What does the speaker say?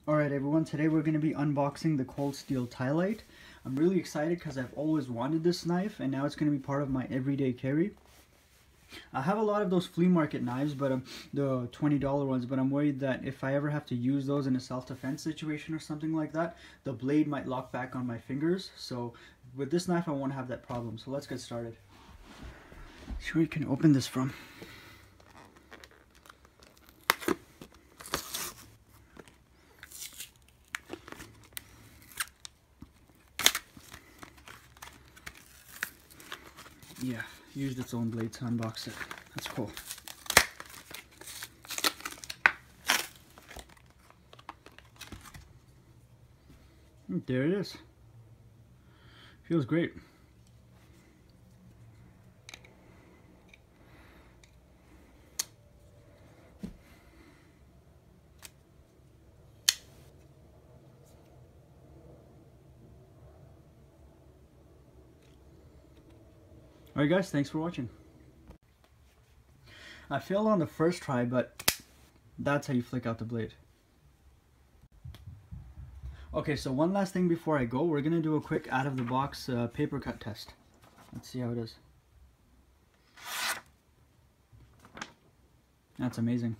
Alright everyone, today we're going to be unboxing the cold steel Lite. I'm really excited because I've always wanted this knife and now it's going to be part of my everyday carry. I have a lot of those flea market knives, but the $20 ones, but I'm worried that if I ever have to use those in a self-defense situation or something like that, the blade might lock back on my fingers. So with this knife I won't have that problem. So let's get started. See where you can open this from. Yeah, used its own blade to unbox it. That's cool. There it is. Feels great. Alright guys, thanks for watching. I failed on the first try, but that's how you flick out the blade. Okay, so one last thing before I go, we're going to do a quick out-of-the-box paper cut test. Let's see how it is. That's amazing.